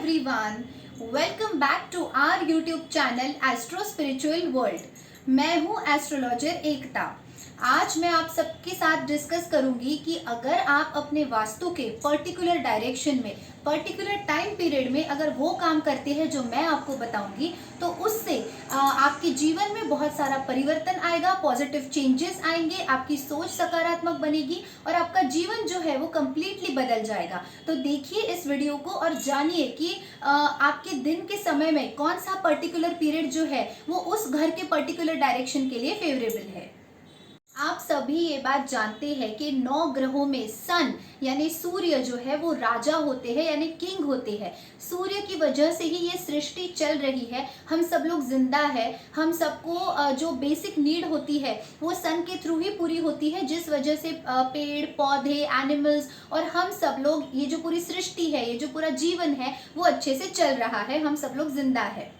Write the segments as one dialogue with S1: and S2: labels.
S1: Everyone, welcome back to our YouTube channel Astro Spiritual World. मैं हूं astrologer एकता। आज मैं आप सबके साथ डिस्कस करूंगी कि अगर आप अपने वास्तु के पर्टिकुलर डायरेक्शन में पर्टिकुलर टाइम पीरियड में अगर वो काम करते हैं जो मैं आपको बताऊंगी, तो उससे आपके जीवन में बहुत सारा परिवर्तन आएगा, पॉजिटिव चेंजेस आएंगे, आपकी सोच सकारात्मक बनेगी और आपका जीवन जो है वो कंप्लीटली बदल जाएगा। तो देखिए इस वीडियो को और जानिए कि आपके दिन के समय में कौन सा पर्टिकुलर पीरियड जो है वो उस घर के पर्टिकुलर डायरेक्शन के लिए फेवरेबल है। आप सभी ये बात जानते हैं कि 9 ग्रहों में सन यानी सूर्य जो है वो राजा होते हैं, यानी किंग होते हैं। सूर्य की वजह से ही ये सृष्टि चल रही है, हम सब लोग जिंदा है। हम सबको जो बेसिक नीड होती है वो सन के थ्रू ही पूरी होती है, जिस वजह से पेड़ पौधे एनिमल्स और हम सब लोग, ये जो पूरी सृष्टि है, ये जो पूरा जीवन है वो अच्छे से चल रहा है, हम सब लोग जिंदा है।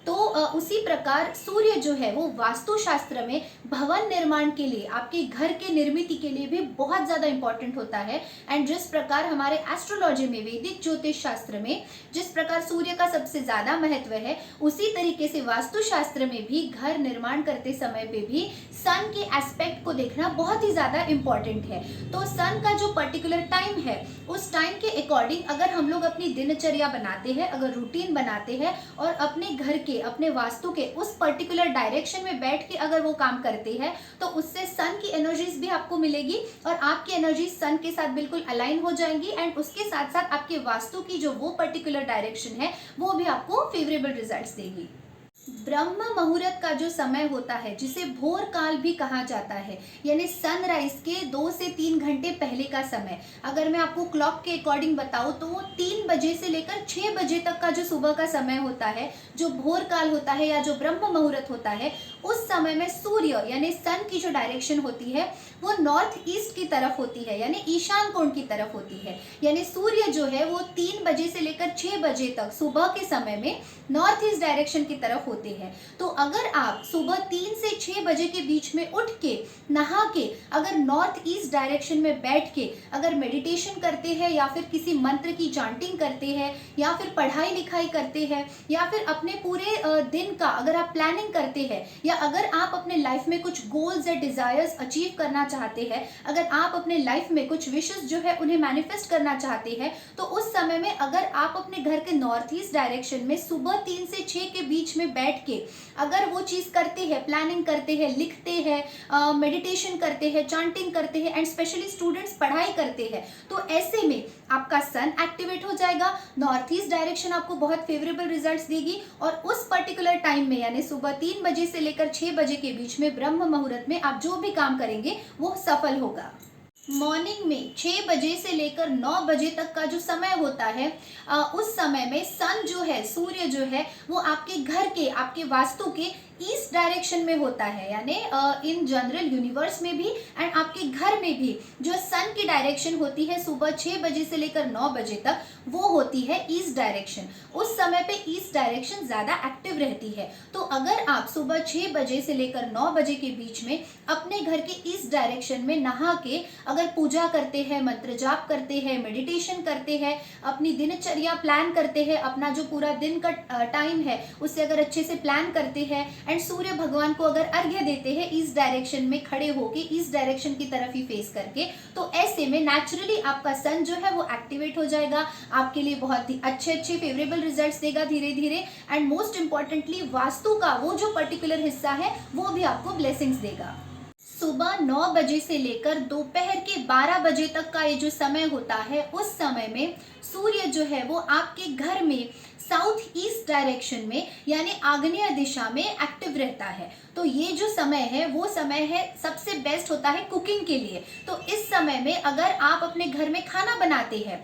S1: तो उसी प्रकार सूर्य जो है वो वास्तुशास्त्र में भवन निर्माण के लिए, आपके घर के निर्मित के लिए भी बहुत ज्यादा इंपॉर्टेंट होता है। एंड जिस प्रकार हमारे एस्ट्रोलॉजी में, वैदिक ज्योतिष शास्त्र में जिस प्रकार सूर्य का सबसे ज्यादा महत्व है, उसी तरीके से वास्तुशास्त्र में भी घर निर्माण करते समय पे भी सन के एस्पेक्ट को देखना बहुत ही ज्यादा इंपॉर्टेंट है। तो सन का जो पर्टिकुलर टाइम है, उस टाइम के अकॉर्डिंग अगर हम लोग अपनी दिनचर्या बनाते हैं, अगर रूटीन बनाते हैं और अपने घर के, अपने वास्तु के उस पर्टिकुलर डायरेक्शन में बैठ के अगर वो काम करते हैं, तो उससे सन की एनर्जीज भी आपको मिलेगी और आपकी एनर्जीज सन के साथ बिल्कुल अलाइन हो जाएंगी। एंड उसके साथ साथ आपके वास्तु की जो वो पर्टिकुलर डायरेक्शन है वो भी आपको फेवरेबल रिजल्ट्स देगी। ब्रह्म मुहूर्त का जो समय होता है, जिसे भोर काल भी कहा जाता है, यानी सनराइज के 2 से 3 घंटे पहले का समय, अगर मैं आपको क्लॉक के अकॉर्डिंग बताऊं तो वो 3 बजे से लेकर 6 बजे तक का जो सुबह का समय होता है, जो भोर काल होता है या जो ब्रह्म मुहूर्त होता है, उस समय में सूर्य यानी सन की जो डायरेक्शन होती है वो नॉर्थ ईस्ट की तरफ होती है, यानी ईशान कोण की तरफ होती है। यानी सूर्य जो है वो 3 बजे से लेकर 6 बजे तक सुबह के समय में नॉर्थ ईस्ट डायरेक्शन की तरफ होते हैं। तो अगर आप सुबह 3 से 6 बजे के बीच में उठ के नहा के अगर नॉर्थ ईस्ट डायरेक्शन में बैठ के अगर मेडिटेशन करते हैं या फिर किसी मंत्र की चांटिंग करते हैं या फिर पढ़ाई लिखाई करते हैं या फिर अपने पूरे दिन का अगर आप प्लानिंग करते हैं, या अगर आप अपने लाइफ में कुछ गोल्स या डिजायर्स अचीव करना चाहते हैं, अगर आप अपने लाइफ में कुछ विशेस जो है उन्हें मैनिफेस्ट करना चाहते हैं, तो उस समय में अगर आप अपने घर के नॉर्थ ईस्ट डायरेक्शन में सुबह 3 से 6 के बीच में बैठ के अगर वो चीज करते हैं, प्लानिंग करते हैं, लिखते हैं, मेडिटेशन करते हैं, चांटिंग करते हैं एंड स्पेशली स्टूडेंट्स पढ़ाई करते हैं, तो ऐसे में आपका सन एक्टिवेट हो जाएगा। नॉर्थ ईस्ट डायरेक्शन आपको बहुत फेवरेबल रिजल्ट्स देगी और उस पर्टिकुलर टाइम में यानी सुबह 3 बजे से लेकर 6 बजे के बीच में ब्रह्म मुहूर्त में आप जो भी काम करेंगे वो सफल होगा। मॉर्निंग में 6 बजे से लेकर 9 बजे तक का जो समय होता है, उस समय में सन जो है, सूर्य जो है वो आपके घर के, आपके वास्तु के ईस्ट डायरेक्शन में होता है। यानी इन जनरल यूनिवर्स में भी एंड आपके घर में भी जो सन की डायरेक्शन होती है सुबह 6 बजे से लेकर 9 बजे तक, वो होती है ईस्ट डायरेक्शन। उस समय पे ईस्ट डायरेक्शन ज्यादा एक्टिव रहती है। तो अगर आप सुबह 6 बजे से लेकर 9 बजे के बीच में अपने घर के ईस्ट डायरेक्शन में नहा के अगर पूजा करते हैं, मंत्र जाप करते हैं, मेडिटेशन करते हैं, अपनी दिनचर्या प्लान करते हैं, अपना जो पूरा दिन का टाइम है उसे अगर अच्छे से प्लान करते हैं एंड सूर्य भगवान को अगर अर्घ्य देते हैं ईस्ट डायरेक्शन में खड़े होके, ईस्ट डायरेक्शन की तरफ ही फेस करके, तो ऐसे में नेचुरली आपका सन जो है वो एक्टिवेट हो जाएगा, आपके लिए बहुत ही अच्छे फेवरेबल रिजल्ट्स देगा धीरे धीरे। एंड मोस्ट इंपॉर्टेंटली वास्तु का वो जो पर्टिकुलर हिस्सा है वो भी आपको ब्लेसिंग्स देगा। सुबह 9 बजे से लेकर दोपहर के 12 बजे तक का ये जो समय होता है, उस समय में सूर्य जो है वो आपके घर में साउथ ईस्ट डायरेक्शन में यानी आग्नेय दिशा में एक्टिव रहता है। तो ये जो समय है वो समय है सबसे बेस्ट होता है कुकिंग के लिए। तो इस समय में अगर आप अपने घर में खाना बनाते हैं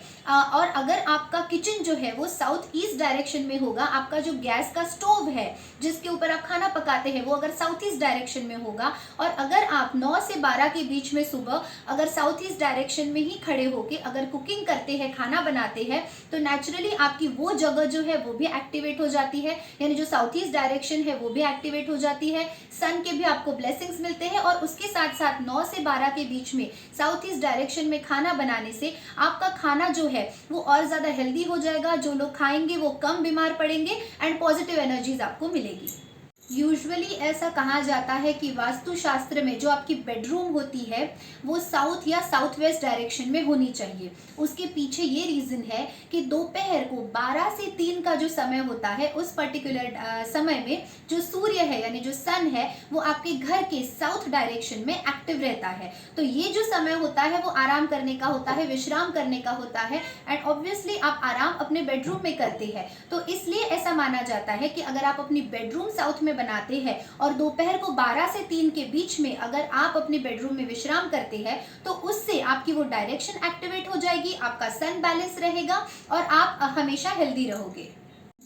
S1: और अगर आपका किचन जो है वो साउथ ईस्ट डायरेक्शन में होगा, आपका जो गैस का स्टोव है जिसके ऊपर आप खाना पकाते हैं वो अगर साउथ ईस्ट डायरेक्शन में होगा, और अगर आप 9 से 12 के बीच में सुबह अगर साउथ ईस्ट डायरेक्शन में ही खड़े होके अगर कुकिंग करते हैं, खाना बनाते हैं, तो नेचुरली आपकी वो जगह जो है है वो भी एक्टिवेट हो जाती है, यानी जो साउथ ईस्ट डायरेक्शन है वो भी एक्टिवेट हो जाती है। सन के भी आपको ब्लेसिंग्स मिलते हैं और उसके साथ साथ 9 से 12 के बीच में साउथ ईस्ट डायरेक्शन में खाना बनाने से आपका खाना जो है वो और ज्यादा हेल्दी हो जाएगा। जो लोग खाएंगे वो कम बीमार पड़ेंगे एंड पॉजिटिव एनर्जीज आपको मिलेगी। यूजुअली ऐसा कहा जाता है कि वास्तुशास्त्र में जो आपकी बेडरूम होती है वो साउथ या साउथ वेस्ट डायरेक्शन में होनी चाहिए। उसके पीछे ये रीजन है कि दोपहर को 12 से 3 का जो समय होता है उस पर्टिकुलर समय में जो सूर्य है यानी जो सन है वो आपके घर के साउथ डायरेक्शन में एक्टिव रहता है। तो ये जो समय होता है वो आराम करने का होता है, विश्राम करने का होता है एंड ऑब्वियसली आप आराम अपने बेडरूम में करते हैं। तो इसलिए ऐसा माना जाता है कि अगर आप अपनी बेडरूम साउथ में बनाते हैं और दोपहर को 12 से 3 के बीच में अगर आप अपने बेडरूम में विश्राम करते हैं तो उससे आपकी वो डायरेक्शन एक्टिवेट हो जाएगी, आपका सन बैलेंस रहेगा और आप हमेशा हेल्दी रहोगे।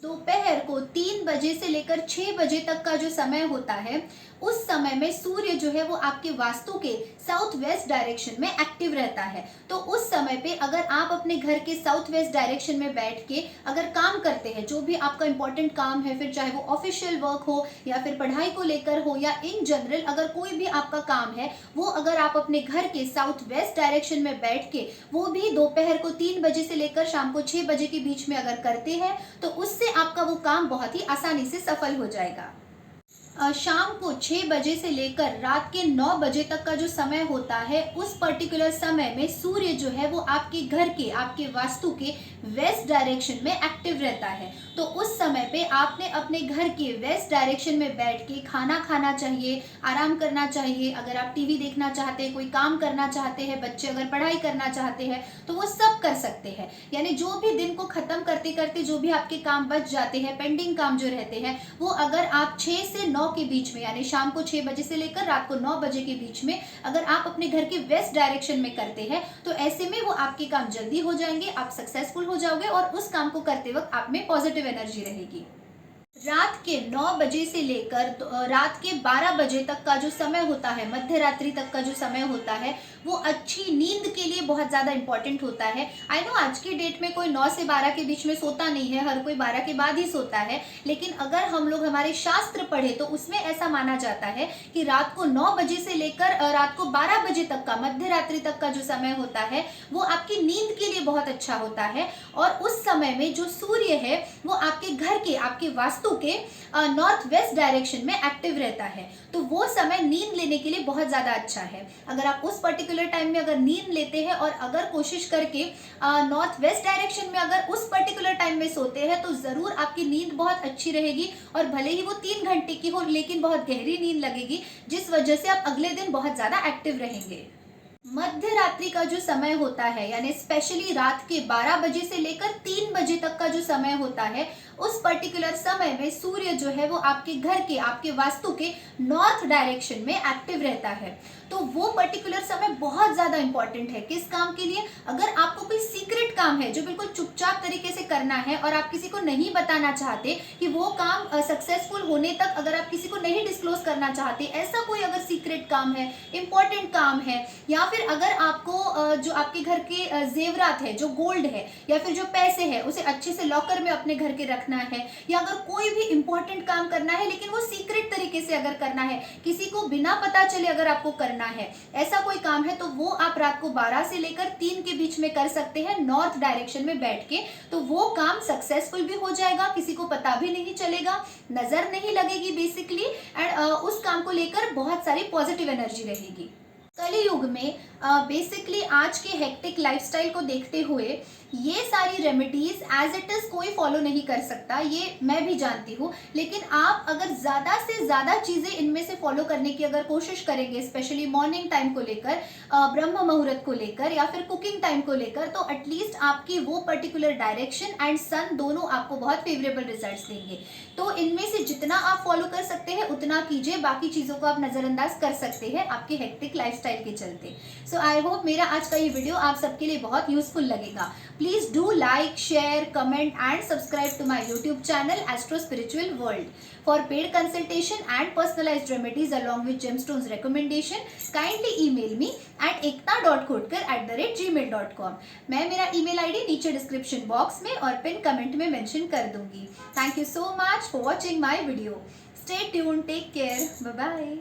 S1: दोपहर को 3 बजे से लेकर 6 बजे तक का जो समय होता है उस समय में सूर्य जो है वो आपके वास्तु के साउथ वेस्ट डायरेक्शन में एक्टिव रहता है। तो उस समय पे अगर आप अपने घर के साउथ वेस्ट डायरेक्शन में बैठ के अगर काम करते हैं, जो भी आपका इंपॉर्टेंट काम है, फिर चाहे वो ऑफिशियल वर्क हो या फिर पढ़ाई को लेकर हो या इन जनरल अगर कोई भी आपका काम है वो अगर आप अपने घर के साउथ वेस्ट डायरेक्शन में बैठ के वो भी दोपहर को 3 बजे से लेकर शाम को 6 बजे के बीच में अगर करते हैं तो उससे आपका वो काम बहुत ही आसानी से सफल हो जाएगा। शाम को 6 बजे से लेकर रात के 9 बजे तक का जो समय होता है उस पर्टिकुलर समय में सूर्य जो है वो आपके घर के आपके वास्तु के वेस्ट डायरेक्शन में एक्टिव रहता है। तो उस समय पे आपने अपने घर के वेस्ट डायरेक्शन में बैठ के खाना खाना चाहिए, आराम करना चाहिए। अगर आप टीवी देखना चाहते हैं, कोई काम करना चाहते हैं, बच्चे अगर पढ़ाई करना चाहते हैं तो वो सब कर सकते हैं। यानी जो भी दिन को खत्म करते करते जो भी आपके काम बच जाते हैं, पेंडिंग काम जो रहते हैं, वो अगर आप 6 से 9 के बीच में यानी शाम को 6 बजे से लेकर रात को 9 बजे के बीच में अगर आप अपने घर के वेस्ट डायरेक्शन में करते हैं तो ऐसे में वो आपके काम जल्दी हो जाएंगे, आप सक्सेसफुल हो जाओगे और उस काम को करते वक्त आप में पॉजिटिव एनर्जी रहेगी। रात के 9 बजे से लेकर रात के 12 बजे तक का जो समय होता है, मध्य रात्रि तक का जो समय होता है, वो अच्छी नींद के लिए बहुत ज़्यादा इंपॉर्टेंट होता है। आई नो आज की डेट में कोई 9 से 12 के बीच में सोता नहीं है, हर कोई 12 के बाद ही सोता है। लेकिन अगर हम लोग हमारे शास्त्र पढ़े तो उसमें ऐसा माना जाता है कि रात को 9 बजे से लेकर रात को 12 बजे तक का मध्य रात्रि तक का जो समय होता है वो आपकी नींद के लिए बहुत अच्छा होता है। और उस समय में जो सूर्य है वो आपके घर के आपके वास्तु के नॉर्थ वेस्ट डायरेक्शन में एक्टिव रहता है। तो वो समय नींद लेने के लिए बहुत ज्यादा अच्छा है। अगर आप उस पर्टिकुलर टाइम में अगर नींद लेते हैं और अगर कोशिश करके नॉर्थ वेस्ट डायरेक्शन में अगर उस पर्टिकुलर टाइम में सोते हैं तो जरूर आपकी नींद बहुत अच्छी रहेगी और भले ही वो 3 घंटे की हो लेकिन बहुत गहरी नींद लगेगी, जिस वजह से आप अगले दिन बहुत ज्यादा एक्टिव रहेंगे। मध्य रात्रि का जो समय होता है यानी स्पेशली रात के 12 बजे से लेकर 3 बजे तक का जो समय होता है उस पर्टिकुलर समय में सूर्य जो है वो आपके घर के आपके वास्तु के नॉर्थ डायरेक्शन में एक्टिव रहता है। तो वो पर्टिकुलर समय बहुत ज्यादा इंपॉर्टेंट है। किस काम के लिए? अगर आपको कोई सीक्रेट काम है जो बिल्कुल चुपचाप तरीके से करना है और आप किसी को नहीं बताना चाहते कि वो काम सक्सेसफुल होने तक अगर आप किसी को नहीं डिस्क्लोज करना चाहते, ऐसा कोई अगर सीक्रेट काम है, इंपॉर्टेंट काम है, या फिर अगर आपको जो आपके घर के जेवरात है, जो गोल्ड है या फिर जो पैसे है उसे अच्छे से लॉकर में अपने घर के रखना है, या अगर कोई भी इंपॉर्टेंट काम करना है लेकिन वो सीक्रेट तरीके से अगर करना है, किसी को बिना पता चले अगर आपको करना है, ऐसा कोई काम है तो वो आप रात को 12 से लेकर 3 के बीच में कर सकते हैं नॉर्थ डायरेक्शन में बैठ के। तो वो काम सक्सेसफुल भी हो जाएगा, किसी को पता भी नहीं चलेगा, नजर नहीं लगेगी बेसिकली, एंड उस काम को लेकर बहुत सारी पॉजिटिव एनर्जी रहेगी। कलियुग में बेसिकली आज के हेक्टिक लाइफस्टाइल को देखते हुए ये सारी रेमेडीज एज इट इज कोई फॉलो नहीं कर सकता, ये मैं भी जानती हूँ। लेकिन आप अगर ज्यादा से ज्यादा चीजें इनमें से फॉलो करने की अगर कोशिश करेंगे, स्पेशली मॉर्निंग टाइम को लेकर, ब्रह्म मुहूर्त को लेकर या फिर कुकिंग टाइम को लेकर, तो एटलीस्ट आपकी वो पर्टिकुलर डायरेक्शन एंड सन दोनों आपको बहुत फेवरेबल रिजल्ट्स देंगे। तो इनमें से जितना आप फॉलो कर सकते हैं उतना कीजिए, बाकी चीजों को आप नजरअंदाज कर सकते हैं आपके हेक्टिक लाइफस्टाइल के चलते। सो आई होप मेरा आज का ये वीडियो आप सबके लिए बहुत यूजफुल लगेगा। Please do like, share, comment and subscribe to my YouTube channel Astro Spiritual World. For paid consultation and personalized remedies along with gemstones recommendation, kindly email me at ekta.khotkar@gmail.com. मैं मेरा email ID नीचे description box में और pin comment में mention कर दूंगी. Thank you so much for watching my video. Stay tuned. Take care. Bye bye.